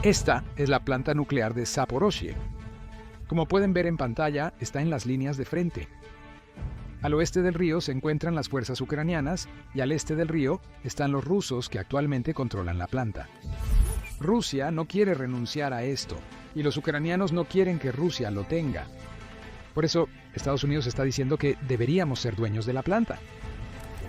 Esta es la planta nuclear de Zaporozhye. Como pueden ver en pantalla, está en las líneas de frente. Al oeste del río se encuentran las fuerzas ucranianas y al este del río están los rusos que actualmente controlan la planta. Rusia no quiere renunciar a esto y los ucranianos no quieren que Rusia lo tenga. Por eso, Estados Unidos está diciendo que deberíamos ser dueños de la planta.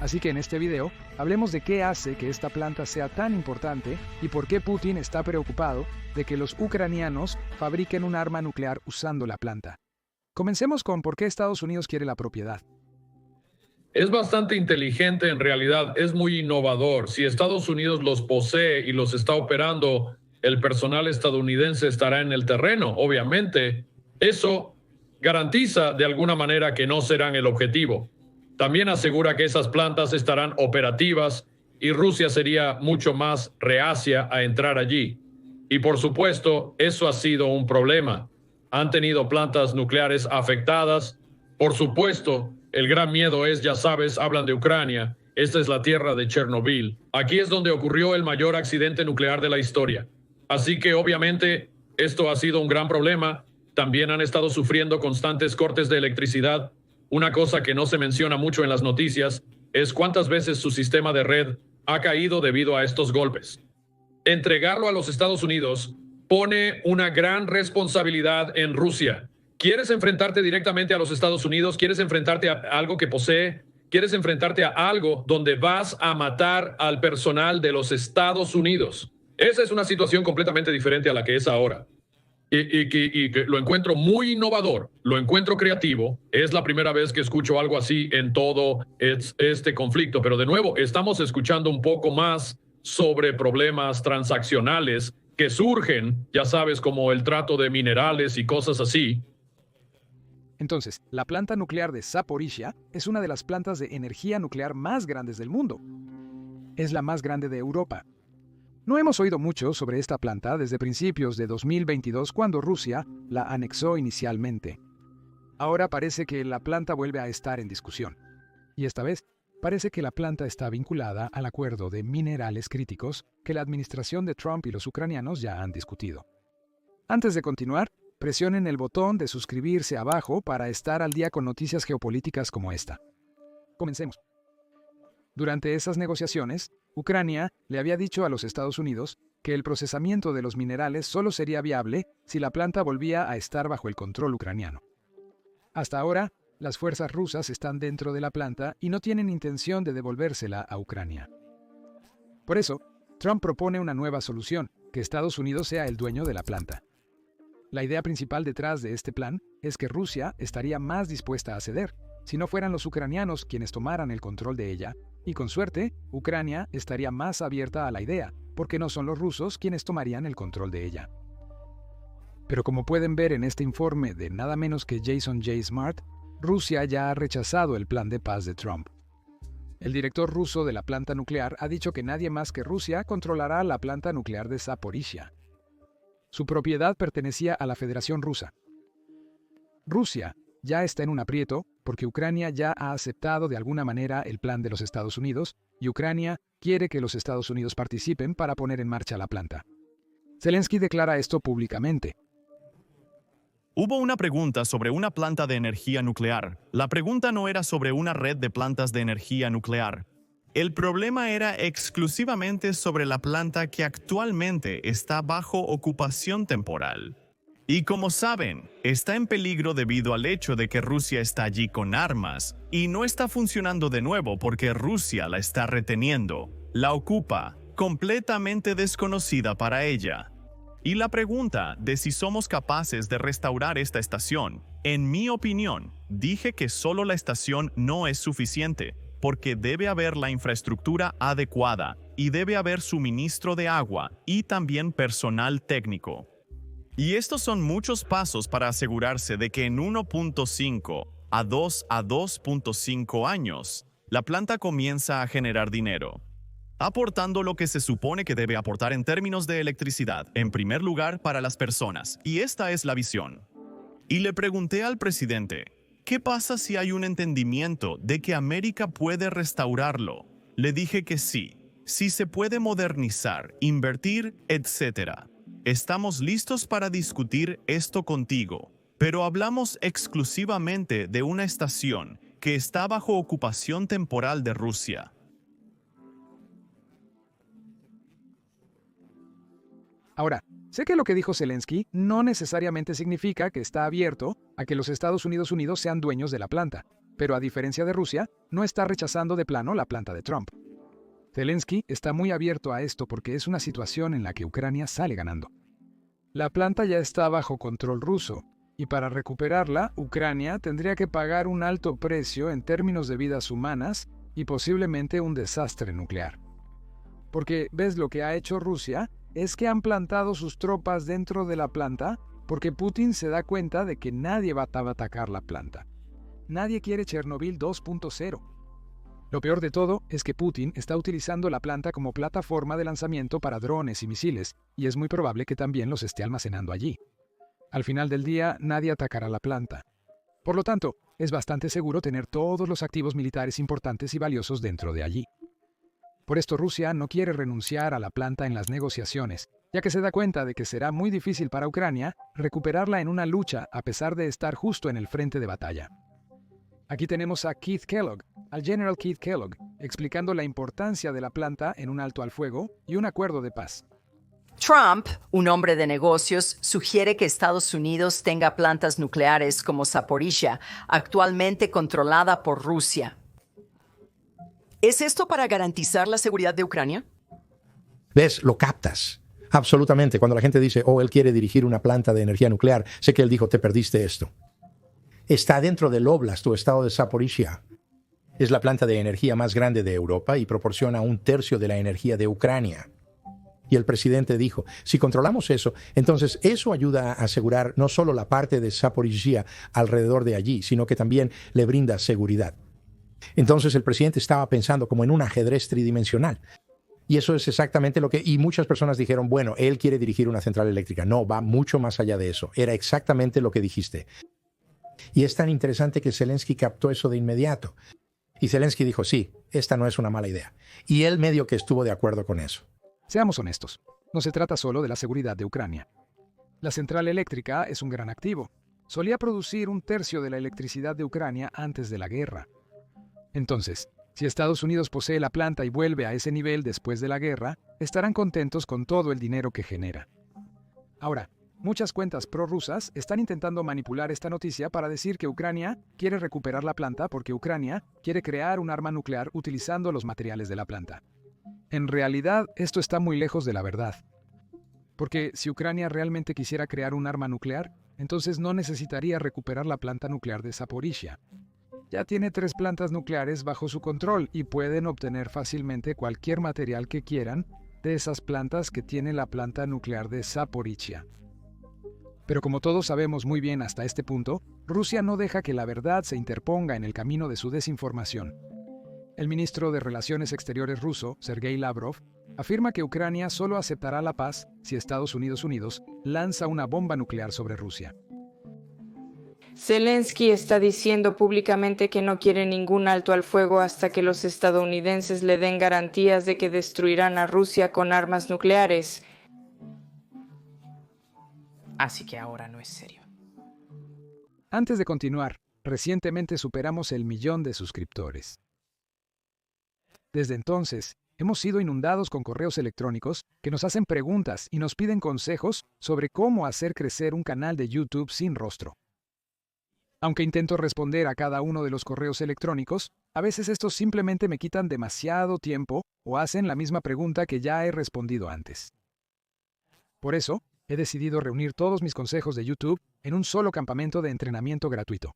Así que en este video, hablemos de qué hace que esta planta sea tan importante y por qué Putin está preocupado de que los ucranianos fabriquen un arma nuclear usando la planta. Comencemos con por qué Estados Unidos quiere la propiedad. Es bastante inteligente en realidad, es muy innovador. Si Estados Unidos los posee y los está operando, el personal estadounidense estará en el terreno, obviamente. Eso garantiza de alguna manera que no serán el objetivo. También asegura que esas plantas estarán operativas y Rusia sería mucho más reacia a entrar allí. Y por supuesto, eso ha sido un problema. Han tenido plantas nucleares afectadas. Por supuesto, el gran miedo es, ya sabes, hablan de Ucrania. Esta es la tierra de Chernobyl. Aquí es donde ocurrió el mayor accidente nuclear de la historia. Así que obviamente esto ha sido un gran problema. También han estado sufriendo constantes cortes de electricidad. Una cosa que no se menciona mucho en las noticias es cuántas veces su sistema de red ha caído debido a estos golpes. Entregarlo a los Estados Unidos pone una gran responsabilidad en Rusia. ¿Quieres enfrentarte directamente a los Estados Unidos? ¿Quieres enfrentarte a algo que posee? ¿Quieres enfrentarte a algo donde vas a matar al personal de los Estados Unidos? Esa es una situación completamente diferente a la que es ahora. Y que lo encuentro muy innovador, lo encuentro creativo. Es la primera vez que escucho algo así en todo este conflicto. Pero de nuevo, estamos escuchando un poco más sobre problemas transaccionales que surgen, ya sabes, como el trato de minerales y cosas así. Entonces, la planta nuclear de Zaporizhia es una de las plantas de energía nuclear más grandes del mundo. Es la más grande de Europa. No hemos oído mucho sobre esta planta desde principios de 2022 cuando Rusia la anexó inicialmente. Ahora parece que la planta vuelve a estar en discusión. Y esta vez, parece que la planta está vinculada al acuerdo de minerales críticos que la administración de Trump y los ucranianos ya han discutido. Antes de continuar, presionen el botón de suscribirse abajo para estar al día con noticias geopolíticas como esta. Comencemos. Durante esas negociaciones, Ucrania le había dicho a los Estados Unidos que el procesamiento de los minerales solo sería viable si la planta volvía a estar bajo el control ucraniano. Hasta ahora, las fuerzas rusas están dentro de la planta y no tienen intención de devolvérsela a Ucrania. Por eso, Trump propone una nueva solución, que Estados Unidos sea el dueño de la planta. La idea principal detrás de este plan es que Rusia estaría más dispuesta a ceder, si no fueran los ucranianos quienes tomaran el control de ella, y con suerte, Ucrania estaría más abierta a la idea, porque no son los rusos quienes tomarían el control de ella. Pero como pueden ver en este informe de nada menos que Jason J. Smart, Rusia ya ha rechazado el plan de paz de Trump. El director ruso de la planta nuclear ha dicho que nadie más que Rusia controlará la planta nuclear de Zaporizhia. Su propiedad pertenecía a la Federación Rusa. Rusia ya está en un aprieto porque Ucrania ya ha aceptado de alguna manera el plan de los Estados Unidos y Ucrania quiere que los Estados Unidos participen para poner en marcha la planta. Zelensky declara esto públicamente. Hubo una pregunta sobre una planta de energía nuclear. La pregunta no era sobre una red de plantas de energía nuclear. El problema era exclusivamente sobre la planta que actualmente está bajo ocupación temporal. Y como saben, está en peligro debido al hecho de que Rusia está allí con armas y no está funcionando de nuevo porque Rusia la está reteniendo, la ocupa, completamente desconocida para ella. Y la pregunta de si somos capaces de restaurar esta estación, en mi opinión, dije que solo la estación no es suficiente, porque debe haber la infraestructura adecuada y debe haber suministro de agua y también personal técnico. Y estos son muchos pasos para asegurarse de que en 1.5 a 2.5 años, la planta comienza a generar dinero, aportando lo que se supone que debe aportar en términos de electricidad, en primer lugar para las personas, y esta es la visión. Y le pregunté al presidente, ¿qué pasa si hay un entendimiento de que América puede restaurarlo? Le dije que sí, si se puede modernizar, invertir, etc. Estamos listos para discutir esto contigo, pero hablamos exclusivamente de una estación que está bajo ocupación temporal de Rusia. Ahora, sé que lo que dijo Zelensky no necesariamente significa que está abierto a que los Estados Unidos sean dueños de la planta, pero a diferencia de Rusia, no está rechazando de plano la planta de Trump. Zelensky está muy abierto a esto porque es una situación en la que Ucrania sale ganando. La planta ya está bajo control ruso, y para recuperarla, Ucrania tendría que pagar un alto precio en términos de vidas humanas y posiblemente un desastre nuclear. Porque, ¿ves? Lo que ha hecho Rusia es que han plantado sus tropas dentro de la planta porque Putin se da cuenta de que nadie va a atacar la planta. Nadie quiere Chernobyl 2.0. Lo peor de todo es que Putin está utilizando la planta como plataforma de lanzamiento para drones y misiles, y es muy probable que también los esté almacenando allí. Al final del día, nadie atacará la planta. Por lo tanto, es bastante seguro tener todos los activos militares importantes y valiosos dentro de allí. Por esto Rusia no quiere renunciar a la planta en las negociaciones, ya que se da cuenta de que será muy difícil para Ucrania recuperarla en una lucha a pesar de estar justo en el frente de batalla. Aquí tenemos a Keith Kellogg, al General Keith Kellogg, explicando la importancia de la planta en un alto al fuego y un acuerdo de paz. Trump, un hombre de negocios, sugiere que Estados Unidos tenga plantas nucleares como Zaporizhia, actualmente controlada por Rusia. ¿Es esto para garantizar la seguridad de Ucrania? ¿Ves? Lo captas. Absolutamente. Cuando la gente dice, oh, él quiere dirigir una planta de energía nuclear, sé que él dijo, te perdiste esto. Está dentro del Oblast, o estado de Zaporizhia. Es la planta de energía más grande de Europa y proporciona 1/3 de la energía de Ucrania. Y el presidente dijo, si controlamos eso, entonces eso ayuda a asegurar no solo la parte de Zaporizhia alrededor de allí, sino que también le brinda seguridad. Entonces el presidente estaba pensando como en un ajedrez tridimensional. Y eso es exactamente lo que... Y muchas personas dijeron, bueno, él quiere dirigir una central eléctrica. No, va mucho más allá de eso. Era exactamente lo que dijiste. Y es tan interesante que Zelensky captó eso de inmediato. Y Zelensky dijo, sí, esta no es una mala idea. Y él medio que estuvo de acuerdo con eso. Seamos honestos, no se trata solo de la seguridad de Ucrania. La central eléctrica es un gran activo. Solía producir 1/3 de la electricidad de Ucrania antes de la guerra. Entonces, si Estados Unidos posee la planta y vuelve a ese nivel después de la guerra, estarán contentos con todo el dinero que genera. Ahora, muchas cuentas prorrusas están intentando manipular esta noticia para decir que Ucrania quiere recuperar la planta porque Ucrania quiere crear un arma nuclear utilizando los materiales de la planta. En realidad, esto está muy lejos de la verdad. Porque si Ucrania realmente quisiera crear un arma nuclear, entonces no necesitaría recuperar la planta nuclear de Zaporizhia. Ya tiene 3 plantas nucleares bajo su control y pueden obtener fácilmente cualquier material que quieran de esas plantas que tiene la planta nuclear de Zaporizhia. Pero como todos sabemos muy bien hasta este punto, Rusia no deja que la verdad se interponga en el camino de su desinformación. El ministro de Relaciones Exteriores ruso, Sergei Lavrov, afirma que Ucrania solo aceptará la paz si Estados Unidos lanza una bomba nuclear sobre Rusia. Zelensky está diciendo públicamente que no quiere ningún alto al fuego hasta que los estadounidenses le den garantías de que destruirán a Rusia con armas nucleares. Así que ahora no es serio. Antes de continuar, recientemente superamos el 1.000.000 de suscriptores. Desde entonces, hemos sido inundados con correos electrónicos que nos hacen preguntas y nos piden consejos sobre cómo hacer crecer un canal de YouTube sin rostro. Aunque intento responder a cada uno de los correos electrónicos, a veces estos simplemente me quitan demasiado tiempo o hacen la misma pregunta que ya he respondido antes. Por eso, he decidido reunir todos mis consejos de YouTube en un solo campamento de entrenamiento gratuito.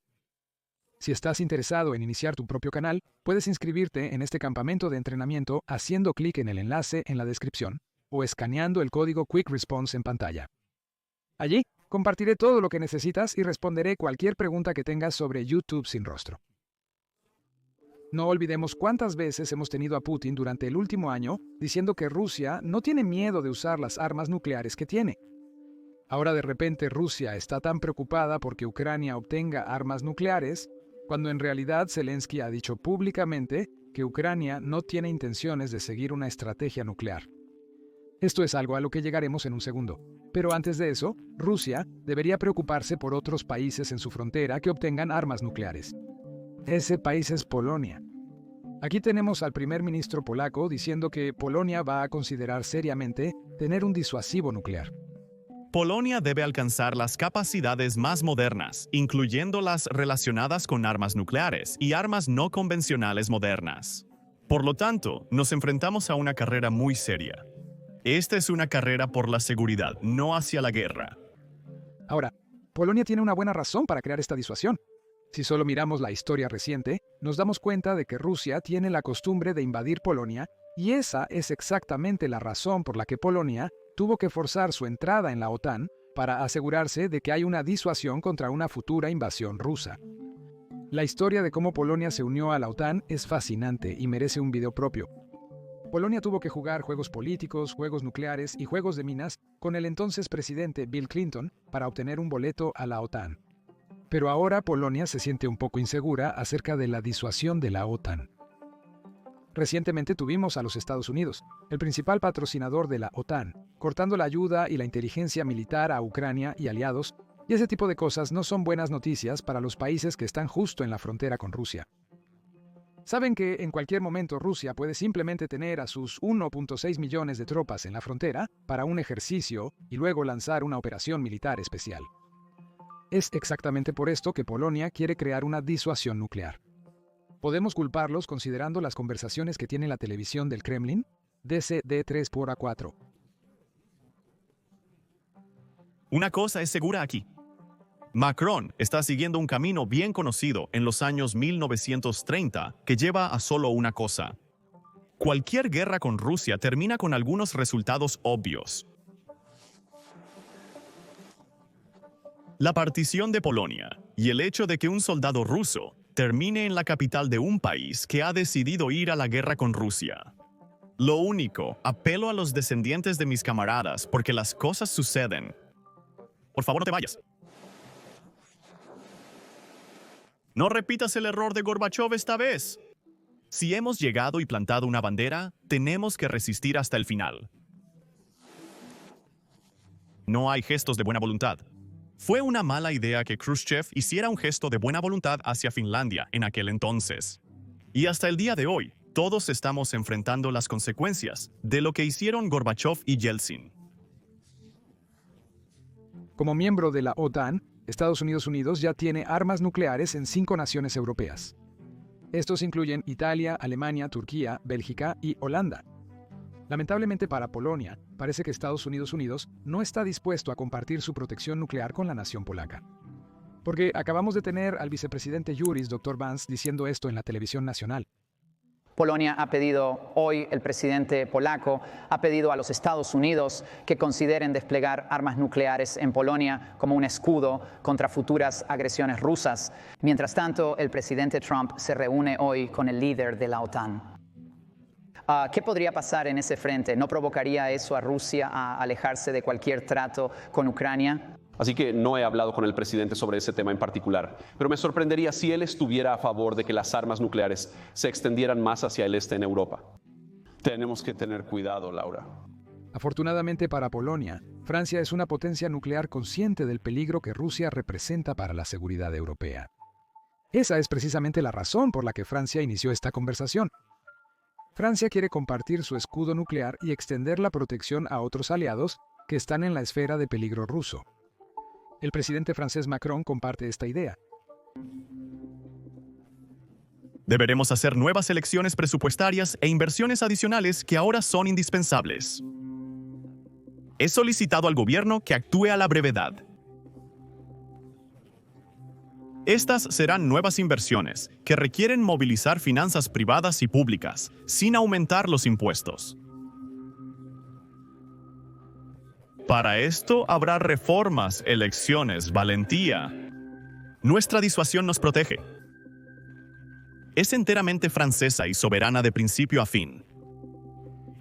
Si estás interesado en iniciar tu propio canal, puedes inscribirte en este campamento de entrenamiento haciendo clic en el enlace en la descripción o escaneando el código Quick Response en pantalla. Allí, compartiré todo lo que necesitas y responderé cualquier pregunta que tengas sobre YouTube sin rostro. No olvidemos cuántas veces hemos tenido a Putin durante el último año diciendo que Rusia no tiene miedo de usar las armas nucleares que tiene. Ahora de repente Rusia está tan preocupada porque Ucrania obtenga armas nucleares, cuando en realidad Zelensky ha dicho públicamente que Ucrania no tiene intenciones de seguir una estrategia nuclear. Esto es algo a lo que llegaremos en un segundo. Pero antes de eso, Rusia debería preocuparse por otros países en su frontera que obtengan armas nucleares. Ese país es Polonia. Aquí tenemos al primer ministro polaco diciendo que Polonia va a considerar seriamente tener un disuasivo nuclear. Polonia debe alcanzar las capacidades más modernas, incluyendo las relacionadas con armas nucleares y armas no convencionales modernas. Por lo tanto, nos enfrentamos a una carrera muy seria. Esta es una carrera por la seguridad, no hacia la guerra. Ahora, Polonia tiene una buena razón para crear esta disuasión. Si solo miramos la historia reciente, nos damos cuenta de que Rusia tiene la costumbre de invadir Polonia, y esa es exactamente la razón por la que Polonia tuvo que forzar su entrada en la OTAN para asegurarse de que hay una disuasión contra una futura invasión rusa. La historia de cómo Polonia se unió a la OTAN es fascinante y merece un video propio. Polonia tuvo que jugar juegos políticos, juegos nucleares y juegos de minas con el entonces presidente Bill Clinton para obtener un boleto a la OTAN. Pero ahora Polonia se siente un poco insegura acerca de la disuasión de la OTAN. Recientemente tuvimos a los Estados Unidos, el principal patrocinador de la OTAN, cortando la ayuda y la inteligencia militar a Ucrania y aliados, y ese tipo de cosas no son buenas noticias para los países que están justo en la frontera con Rusia. Saben que en cualquier momento Rusia puede simplemente tener a sus 1.6 millones de tropas en la frontera para un ejercicio y luego lanzar una operación militar especial. Es exactamente por esto que Polonia quiere crear una disuasión nuclear. ¿Podemos culparlos considerando las conversaciones que tiene la televisión del Kremlin? DC-D 3x4. Una cosa es segura aquí. Macron está siguiendo un camino bien conocido en los años 1930 que lleva a solo una cosa. Cualquier guerra con Rusia termina con algunos resultados obvios. La partición de Polonia y el hecho de que un soldado ruso termine en la capital de un país que ha decidido ir a la guerra con Rusia. Lo único, apelo a los descendientes de mis camaradas porque las cosas suceden. Por favor, no te vayas. No repitas el error de Gorbachov esta vez. Si hemos llegado y plantado una bandera, tenemos que resistir hasta el final. No hay gestos de buena voluntad. Fue una mala idea que Khrushchev hiciera un gesto de buena voluntad hacia Finlandia en aquel entonces. Y hasta el día de hoy, todos estamos enfrentando las consecuencias de lo que hicieron Gorbachev y Yeltsin. Como miembro de la OTAN, Estados Unidos ya tiene armas nucleares en 5 naciones europeas. Estos incluyen Italia, Alemania, Turquía, Bélgica y Holanda. Lamentablemente para Polonia, parece que Estados Unidos no está dispuesto a compartir su protección nuclear con la nación polaca. Porque acabamos de tener al vicepresidente Juris, Dr. Vance, diciendo esto en la televisión nacional. Polonia ha pedido, hoy el presidente polaco ha pedido a los Estados Unidos que consideren desplegar armas nucleares en Polonia como un escudo contra futuras agresiones rusas. Mientras tanto, el presidente Trump se reúne hoy con el líder de la OTAN. ¿Qué podría pasar en ese frente? ¿No provocaría eso a Rusia a alejarse de cualquier trato con Ucrania? Así que no he hablado con el presidente sobre ese tema en particular, pero me sorprendería si él estuviera a favor de que las armas nucleares se extendieran más hacia el este en Europa. Tenemos que tener cuidado, Laura. Afortunadamente para Polonia, Francia es una potencia nuclear consciente del peligro que Rusia representa para la seguridad europea. Esa es precisamente la razón por la que Francia inició esta conversación. Francia quiere compartir su escudo nuclear y extender la protección a otros aliados que están en la esfera de peligro ruso. El presidente francés Macron comparte esta idea. Deberemos hacer nuevas elecciones presupuestarias e inversiones adicionales que ahora son indispensables. He solicitado al gobierno que actúe a la brevedad. Estas serán nuevas inversiones que requieren movilizar finanzas privadas y públicas, sin aumentar los impuestos. Para esto habrá reformas, elecciones, valentía. Nuestra disuasión nos protege. Es enteramente francesa y soberana de principio a fin.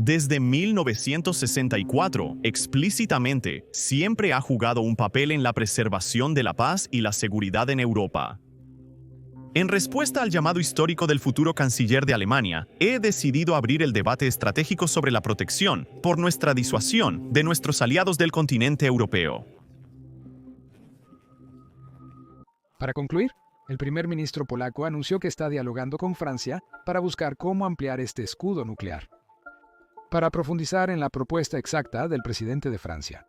Desde 1964, explícitamente, siempre ha jugado un papel en la preservación de la paz y la seguridad en Europa. En respuesta al llamado histórico del futuro canciller de Alemania, he decidido abrir el debate estratégico sobre la protección, por nuestra disuasión, de nuestros aliados del continente europeo. Para concluir, el primer ministro polaco anunció que está dialogando con Francia para buscar cómo ampliar este escudo nuclear. Para profundizar en la propuesta exacta del presidente de Francia.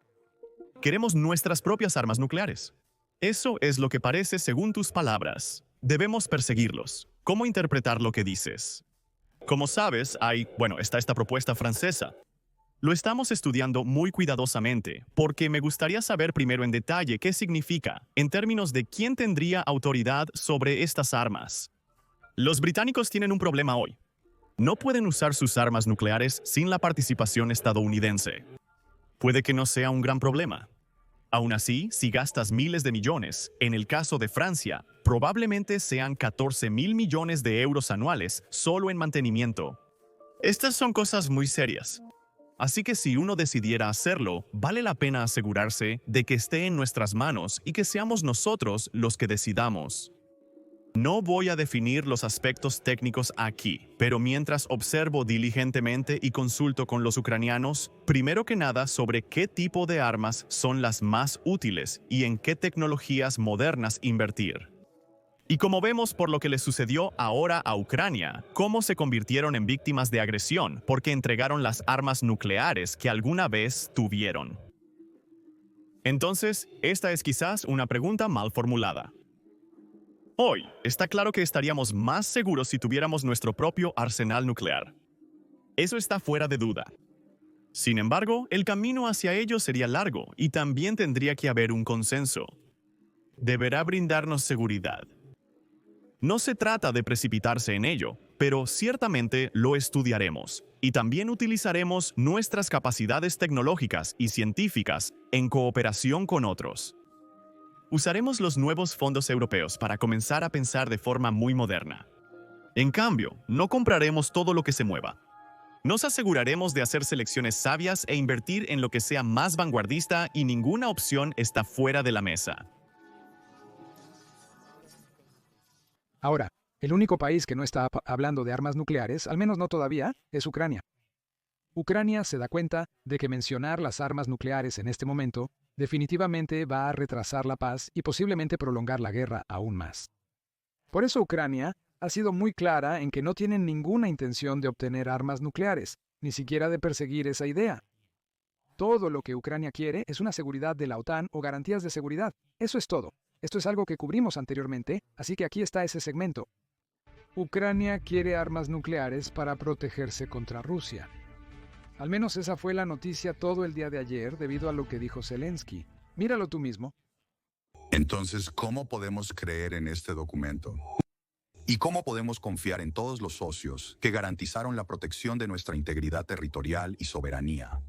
Queremos nuestras propias armas nucleares. Eso es lo que parece según tus palabras. Debemos perseguirlos. ¿Cómo interpretar lo que dices? Como sabes, está esta propuesta francesa. Lo estamos estudiando muy cuidadosamente, porque me gustaría saber primero en detalle qué significa, en términos de quién tendría autoridad sobre estas armas. Los británicos tienen un problema hoy. No pueden usar sus armas nucleares sin la participación estadounidense. Puede que no sea un gran problema. Aún así, si gastas miles de millones, en el caso de Francia, probablemente sean 14.000 millones de euros anuales solo en mantenimiento. Estas son cosas muy serias. Así que si uno decidiera hacerlo, vale la pena asegurarse de que esté en nuestras manos y que seamos nosotros los que decidamos. No voy a definir los aspectos técnicos aquí, pero mientras observo diligentemente y consulto con los ucranianos, primero que nada sobre qué tipo de armas son las más útiles y en qué tecnologías modernas invertir. Y como vemos por lo que le sucedió ahora a Ucrania, cómo se convirtieron en víctimas de agresión porque entregaron las armas nucleares que alguna vez tuvieron. Entonces, esta es quizás una pregunta mal formulada. Hoy, está claro que estaríamos más seguros si tuviéramos nuestro propio arsenal nuclear. Eso está fuera de duda. Sin embargo, el camino hacia ello sería largo y también tendría que haber un consenso. Deberá brindarnos seguridad. No se trata de precipitarse en ello, pero ciertamente lo estudiaremos y también utilizaremos nuestras capacidades tecnológicas y científicas en cooperación con otros. Usaremos los nuevos fondos europeos para comenzar a pensar de forma muy moderna. En cambio, no compraremos todo lo que se mueva. Nos aseguraremos de hacer selecciones sabias e invertir en lo que sea más vanguardista y ninguna opción está fuera de la mesa. Ahora, el único país que no está hablando de armas nucleares, al menos no todavía, es Ucrania. Ucrania se da cuenta de que mencionar las armas nucleares en este momento definitivamente va a retrasar la paz y posiblemente prolongar la guerra aún más. Por eso Ucrania ha sido muy clara en que no tienen ninguna intención de obtener armas nucleares, ni siquiera de perseguir esa idea. Todo lo que Ucrania quiere es una seguridad de la OTAN o garantías de seguridad. Eso es todo. Esto es algo que cubrimos anteriormente, así que aquí está ese segmento. Ucrania quiere armas nucleares para protegerse contra Rusia. Al menos esa fue la noticia todo el día de ayer debido a lo que dijo Zelensky. Míralo tú mismo. Entonces, ¿cómo podemos creer en este documento? ¿Y cómo podemos confiar en todos los socios que garantizaron la protección de nuestra integridad territorial y soberanía?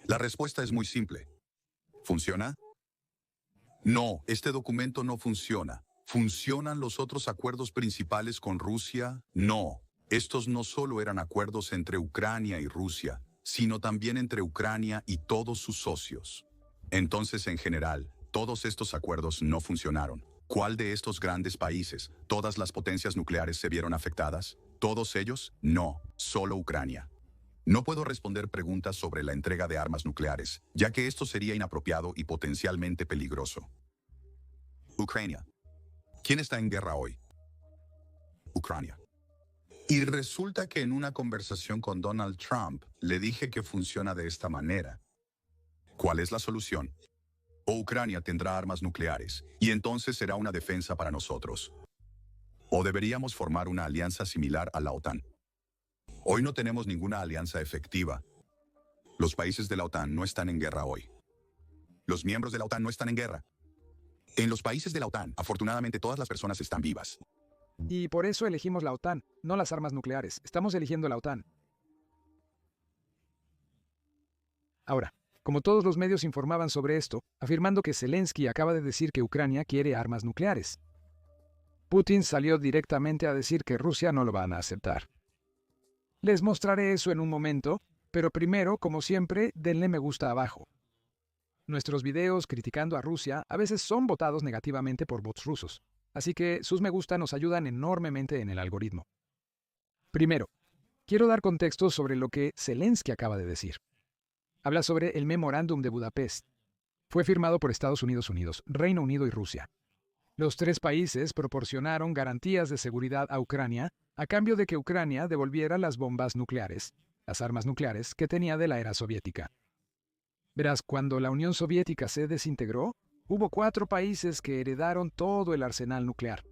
La respuesta es muy simple. ¿Funciona? No, este documento no funciona. ¿Funcionan los otros acuerdos principales con Rusia? No. Estos no solo eran acuerdos entre Ucrania y Rusia, sino también entre Ucrania y todos sus socios. Entonces, en general, todos estos acuerdos no funcionaron. ¿Cuál de estos grandes países, todas las potencias nucleares, se vieron afectadas? ¿Todos ellos? No, solo Ucrania. No puedo responder preguntas sobre la entrega de armas nucleares, ya que esto sería inapropiado y potencialmente peligroso. Ucrania. ¿Quién está en guerra hoy? Ucrania. Y resulta que en una conversación con Donald Trump le dije que funciona de esta manera. ¿Cuál es la solución? O Ucrania tendrá armas nucleares, y entonces será una defensa para nosotros. O deberíamos formar una alianza similar a la OTAN. Hoy no tenemos ninguna alianza efectiva. Los países de la OTAN no están en guerra hoy. Los miembros de la OTAN no están en guerra. En los países de la OTAN, afortunadamente, todas las personas están vivas. Y por eso elegimos la OTAN, no las armas nucleares. Estamos eligiendo la OTAN. Ahora, como todos los medios informaban sobre esto, afirmando que Zelensky acaba de decir que Ucrania quiere armas nucleares. Putin salió directamente a decir que Rusia no lo van a aceptar. Les mostraré eso en un momento, pero primero, como siempre, denle me gusta abajo. Nuestros videos criticando a Rusia a veces son votados negativamente por bots rusos. así que sus me gusta nos ayudan enormemente en el algoritmo. Primero, quiero dar contexto sobre lo que Zelensky acaba de decir. Habla sobre el Memorándum de Budapest. Fue firmado por Estados Unidos, Reino Unido y Rusia. Los tres países proporcionaron garantías de seguridad a Ucrania a cambio de que Ucrania devolviera las bombas nucleares, las armas nucleares que tenía de la era soviética. Verás, cuando la Unión Soviética se desintegró, hubo 4 países que heredaron todo el arsenal nuclear.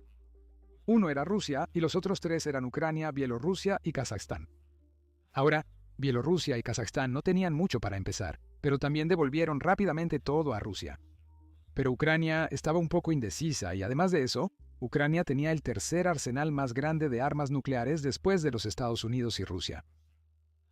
Uno era Rusia y los otros 3 eran Ucrania, Bielorrusia y Kazajstán. Ahora, Bielorrusia y Kazajstán no tenían mucho para empezar, pero también devolvieron rápidamente todo a Rusia. Pero Ucrania estaba un poco indecisa y además de eso, Ucrania tenía el tercer arsenal más grande de armas nucleares después de los Estados Unidos y Rusia.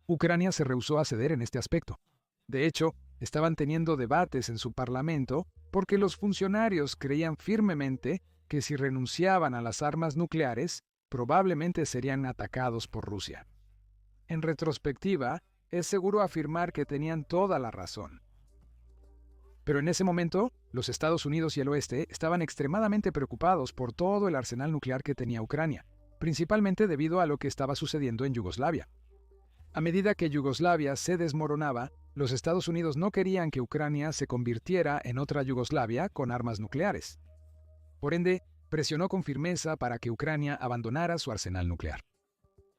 Ucrania se rehusó a ceder en este aspecto. De hecho, estaban teniendo debates en su parlamento porque los funcionarios creían firmemente que si renunciaban a las armas nucleares, probablemente serían atacados por Rusia. En retrospectiva, es seguro afirmar que tenían toda la razón. Pero en ese momento, los Estados Unidos y el oeste estaban extremadamente preocupados por todo el arsenal nuclear que tenía Ucrania, principalmente debido a lo que estaba sucediendo en Yugoslavia. A medida que Yugoslavia se desmoronaba, los Estados Unidos no querían que Ucrania se convirtiera en otra Yugoslavia con armas nucleares. Por ende, presionó con firmeza para que Ucrania abandonara su arsenal nuclear.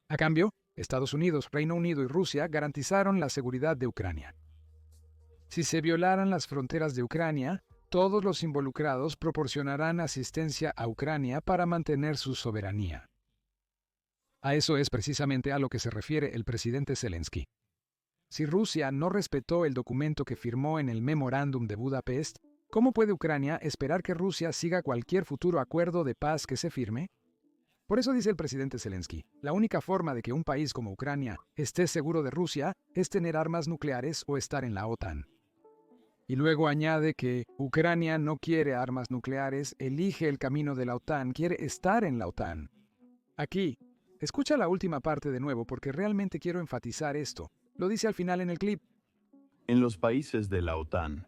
A cambio, Estados Unidos, Reino Unido y Rusia garantizaron la seguridad de Ucrania. Si se violaran las fronteras de Ucrania, todos los involucrados proporcionarán asistencia a Ucrania para mantener su soberanía. A eso es precisamente a lo que se refiere el presidente Zelensky. Si Rusia no respetó el documento que firmó en el Memorándum de Budapest, ¿cómo puede Ucrania esperar que Rusia siga cualquier futuro acuerdo de paz que se firme? Por eso dice el presidente Zelensky, la única forma de que un país como Ucrania esté seguro de Rusia es tener armas nucleares o estar en la OTAN. Y luego añade que Ucrania no quiere armas nucleares, elige el camino de la OTAN, quiere estar en la OTAN. Aquí, escucha la última parte de nuevo porque realmente quiero enfatizar esto. Lo dice al final en el clip. En los países de la OTAN,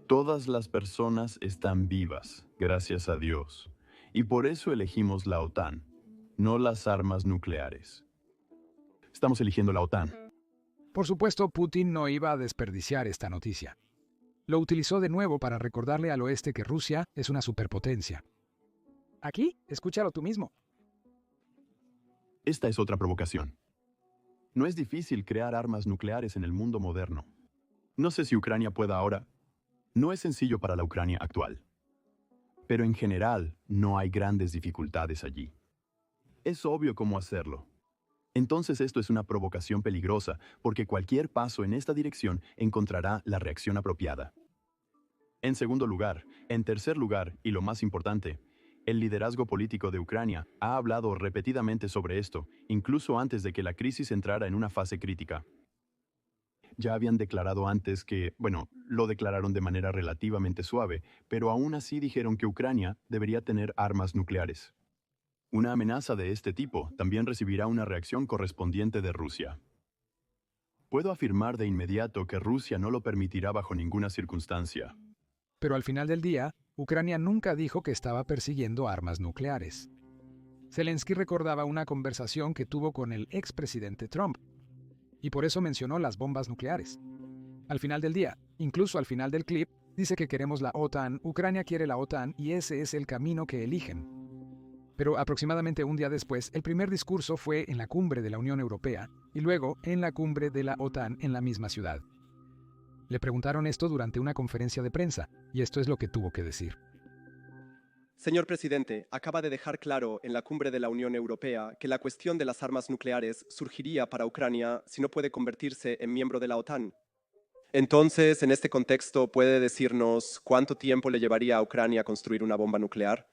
todas las personas están vivas, gracias a Dios. Y por eso elegimos la OTAN, no las armas nucleares. Estamos eligiendo la OTAN. Por supuesto, Putin no iba a desperdiciar esta noticia. Lo utilizó de nuevo para recordarle al oeste que Rusia es una superpotencia. Aquí, escúchalo tú mismo. Esta es otra provocación. No es difícil crear armas nucleares en el mundo moderno. No sé si Ucrania pueda ahora. No es sencillo para la Ucrania actual. Pero en general, no hay grandes dificultades allí. Es obvio cómo hacerlo. Entonces esto es una provocación peligrosa, porque cualquier paso en esta dirección encontrará la reacción apropiada. En segundo lugar, en tercer lugar, y lo más importante, el liderazgo político de Ucrania ha hablado repetidamente sobre esto, incluso antes de que la crisis entrara en una fase crítica. Ya habían declarado antes que, lo declararon de manera relativamente suave, pero aún así dijeron que Ucrania debería tener armas nucleares. Una amenaza de este tipo también recibirá una reacción correspondiente de Rusia. Puedo afirmar de inmediato que Rusia no lo permitirá bajo ninguna circunstancia. Pero al final del día, Ucrania nunca dijo que estaba persiguiendo armas nucleares. Zelensky recordaba una conversación que tuvo con el expresidente Trump, y por eso mencionó las bombas nucleares. Al final del día, incluso al final del clip, dice que queremos la OTAN, Ucrania quiere la OTAN y ese es el camino que eligen. Pero aproximadamente un día después, el primer discurso fue en la cumbre de la Unión Europea y luego en la cumbre de la OTAN en la misma ciudad. Le preguntaron esto durante una conferencia de prensa, y esto es lo que tuvo que decir. Señor presidente, acaba de dejar claro en la cumbre de la Unión Europea que la cuestión de las armas nucleares surgiría para Ucrania si no puede convertirse en miembro de la OTAN. Entonces, en este contexto, ¿puede decirnos cuánto tiempo le llevaría a Ucrania construir una bomba nuclear?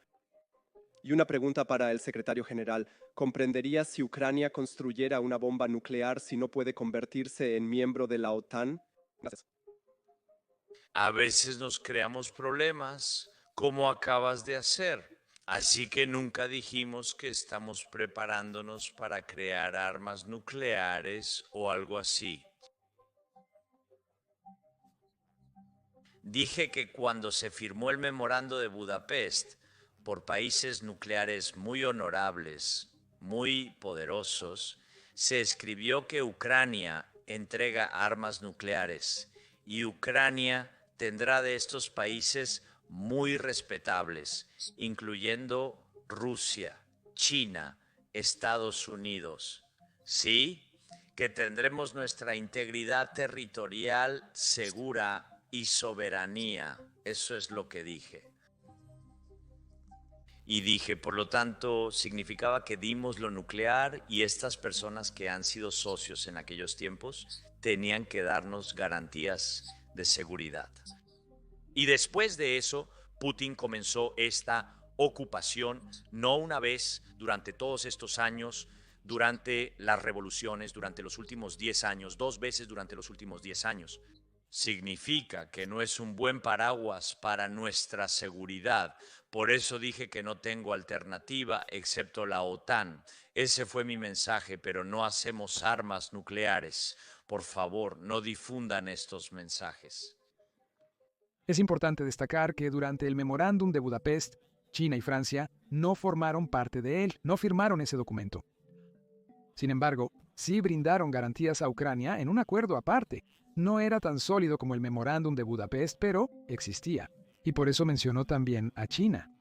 Y una pregunta para el secretario general. ¿Comprendería si Ucrania construyera una bomba nuclear si no puede convertirse en miembro de la OTAN? Gracias. A veces nos creamos problemas, como acabas de hacer. Así que nunca dijimos que estamos preparándonos para crear armas nucleares o algo así. Dije que cuando se firmó el memorando de Budapest, por países nucleares muy honorables, muy poderosos, se escribió que Ucrania entrega armas nucleares y Ucrania tendrá de estos países muy respetables, incluyendo Rusia, China, Estados Unidos. Sí, que tendremos nuestra integridad territorial segura y soberanía. Eso es lo que dije. Y dije, por lo tanto, significaba que dimos lo nuclear y estas personas que han sido socios en aquellos tiempos tenían que darnos garantías de seguridad. Y después de eso, Putin comenzó esta ocupación, no una vez, durante todos estos años, durante las revoluciones, durante los últimos 10 años, 2 veces durante los últimos 10 años. Significa que no es un buen paraguas para nuestra seguridad. Por eso dije que no tengo alternativa excepto la OTAN. Ese fue mi mensaje, pero no hacemos armas nucleares. Por favor, no difundan estos mensajes. Es importante destacar que durante el Memorándum de Budapest, China y Francia no formaron parte de él, no firmaron ese documento. Sin embargo, sí brindaron garantías a Ucrania en un acuerdo aparte. No era tan sólido como el Memorándum de Budapest, pero existía. Y por eso mencionó también a China.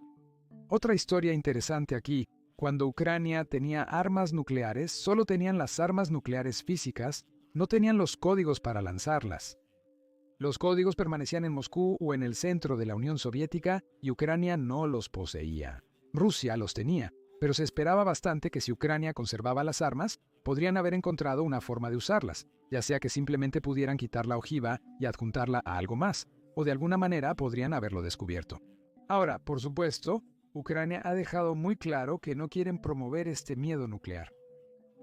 Otra historia interesante aquí, cuando Ucrania tenía armas nucleares, solo tenían las armas nucleares físicas, no tenían los códigos para lanzarlas. Los códigos permanecían en Moscú o en el centro de la Unión Soviética y Ucrania no los poseía. Rusia los tenía, pero se esperaba bastante que si Ucrania conservaba las armas, podrían haber encontrado una forma de usarlas, ya sea que simplemente pudieran quitar la ojiva y adjuntarla a algo más, o de alguna manera podrían haberlo descubierto. Ahora, por supuesto, Ucrania ha dejado muy claro que no quieren promover este miedo nuclear.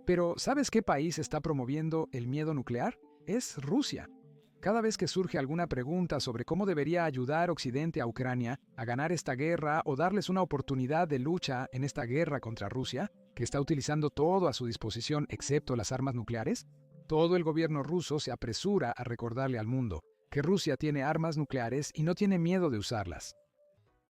Pero, ¿sabes qué país está promoviendo el miedo nuclear? Es Rusia. Cada vez que surge alguna pregunta sobre cómo debería ayudar Occidente a Ucrania a ganar esta guerra o darles una oportunidad de lucha en esta guerra contra Rusia, que está utilizando todo a su disposición excepto las armas nucleares, todo el gobierno ruso se apresura a recordarle al mundo que Rusia tiene armas nucleares y no tiene miedo de usarlas.